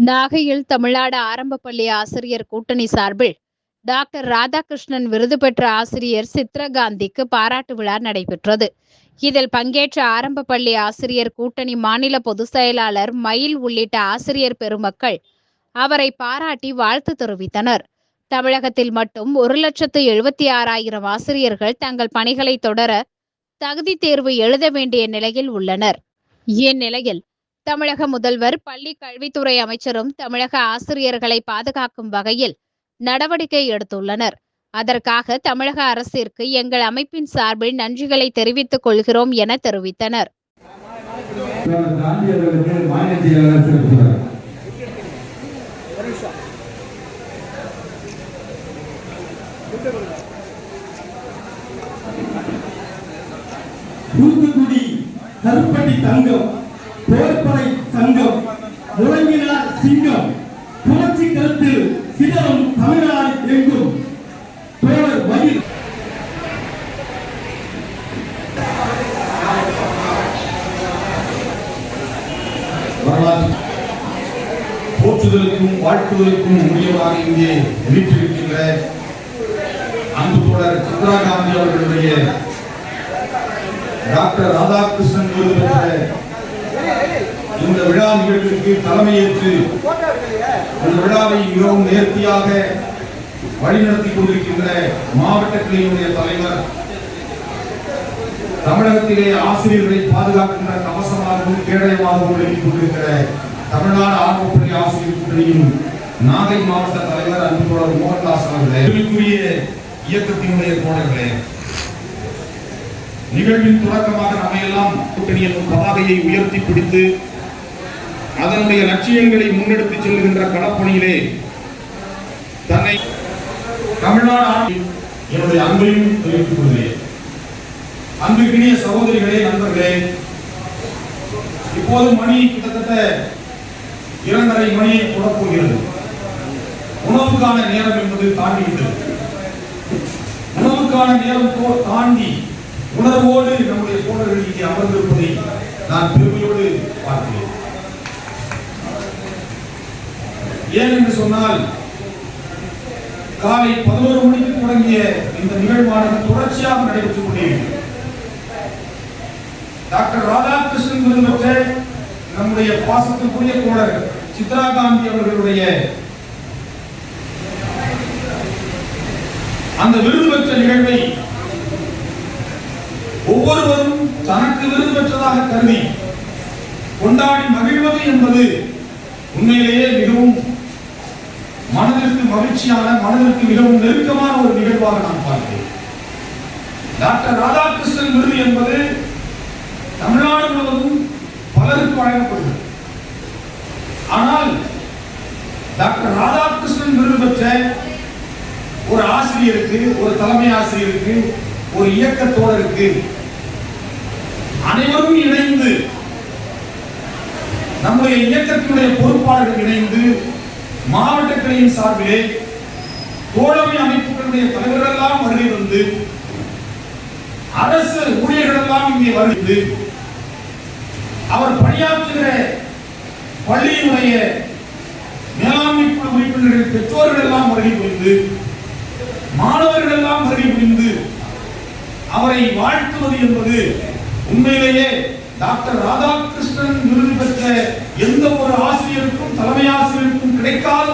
நாகையில் தமிழ்நாடு ஆரம்ப பள்ளி ஆசிரியர் கூட்டணி சார்பில் டாக்டர் ராதாகிருஷ்ணன் விருது பெற்ற ஆசிரியர் சித்ரகாந்திக்கு பாராட்டு விழா நடைபெற்றது. இதில் பங்கேற்ற ஆரம்ப பள்ளி ஆசிரியர் கூட்டணி மாநில பொதுச் செயலாளர் மயில் உள்ளிட்ட ஆசிரியர் பெருமக்கள் அவரை பாராட்டி வாழ்த்து தெரிவித்தனர். தமிழகத்தில் மட்டும் 1,76,000 ஆசிரியர்கள் தங்கள் பணிகளை தொடர தகுதி தேர்வு எழுத வேண்டிய நிலையில் உள்ளனர். இந்நிலையில் தமிழக முதல்வர், பள்ளி கல்வித்துறை அமைச்சரும் தமிழக ஆசிரியர்களை பாதுகாக்கும் வகையில் நடவடிக்கை எடுத்துள்ளனர். அதற்காக தமிழக அரசிற்கு எங்கள் அமைப்பின் சார்பில் நன்றிகளை தெரிவித்துக் கொள்கிறோம் என தெரிவித்தனர். தூத்துக்குடி கருப்பட்டி தங்கம், போர்ப்படை சங்கம், முழங்கினார் சிங்கம், புரட்சி கருத்து சிதறும் தமிழ்நாடு எங்கும் தோழர் மயில் போற்றுதலுக்கும் வாழ்த்துவதற்கும் உரியவராக இங்கே வீற்றிருக்கின்ற அன்பு தோழர் சித்ரகாந்தி அவர்களுடைய டாக்டர் ராதாகிருஷ்ணன் விருது பெற்ற இந்த விழா நிகழ்வுக்கு தலைமையேற்று இந்த விழாவை மிகவும் நேர்த்தியாக வழிநடத்தி கொண்டிருக்கின்ற மாவட்ட கிளையினுடைய தலைவர், தமிழகத்திலே ஆசிரியர்களை பாதுகாக்கின்ற கவசமாகவும் கேடயமாகவும் விளங்கிக் கொண்டிருக்கிற தமிழ்நாடு ஆரம்ப பள்ளி ஆசிரியர் கூட்டணியின் நாகை மாவட்ட தலைவர் அன்பு தோழர் மோகன்தாஸ் அவர்களே, இயக்கத்தினுடைய தோழர்களே, நிகழ்வின் தொடக்கமாக நம்மையெல்லாம் கூட்டணியின் பதாகையை உயர்த்தி பிடித்து அதனுடைய லட்சியங்களை முன்னெடுத்து செல்கின்ற களப்பணியிலே தன்னை தமிழ்நாடு என்னுடைய அன்பையும் தெரிவித்துக் கொள்கிறேன். அன்புக்கினிய சகோதரிகளே, நண்பர்களே, இப்போது மணி கிட்டத்தட்ட 2:30 மணியை தொடப்போகிறது. உணவுக்கான நேரம் என்பது தாண்டிவிட்டது. உணவுக்கான நேரம் தாண்டி உணர்வோடு நம்முடைய தோழர்கள் இங்கே அமர்ந்திருப்பதை நான் பெருமையோடு பார்க்கிறேன். ஏன் என்று சொன்னால், காலை 11 மணிக்கு தொடங்கிய இந்த நிகழ்வானது தொடர்ச்சியாக நடைபெற்றுக் கொண்டிருக்கிறது. டாக்டர் ராதாகிருஷ்ணன் விருது பெற்ற நம்முடைய பாசத்துக்குரிய தோழர் சித்ரகாந்தி அவர்களுடைய அந்த விருது பெற்ற நிகழ்வை ஒவ்வொருவரும் தனக்கு விருது பெற்றதாக கருதி கொண்டாடி மகிழ்வது என்பது உண்மையிலேயே மிகவும் மனதிற்கு மகிழ்ச்சியான, மனதிற்கு மிகவும் நெருக்கமான ஒரு நிகழ்வாக நான் பார்க்கிறேன். டாக்டர் ராதாகிருஷ்ணன் விருது என்பது தமிழ்நாடு முழுவதும் பலருக்கு வழங்கப்படுகிறது. ஆனால் டாக்டர் ராதாகிருஷ்ணன் விருது பெற்ற ஒரு ஆசிரியருக்கு, ஒரு தலைமை ஆசிரியருக்கு, ஒரு இயக்க தோழருக்கு அனைவரும் இணைந்து, நம்முடைய இயக்கத்தினுடைய பொறுப்பாளர்கள் இணைந்து, மாவட்ட கிளையின் சார்பிலே தோழமை அமைப்புகளுடைய தலைவர்கள் எல்லாம் வருகை வந்து, அரசு ஊழியர்கள் எல்லாம் இங்கே வருகிறது, அவர் பணியாற்றுகிற பள்ளியினுடைய மேலாண்மை குழு உறுப்பினர்கள், பெற்றோர்கள் எல்லாம் வருகை புரிந்து, மாணவர்கள் எல்லாம் வருகை புரிந்து அவரை வாழ்த்துவது என்பது உண்மையிலேயே டாக்டர் ராதாகிருஷ்ணன் விருது பெற்ற எந்த ஒரு ஆசிரியருக்கும், தலைமை ஆசிரியருக்கும் கிடைக்காத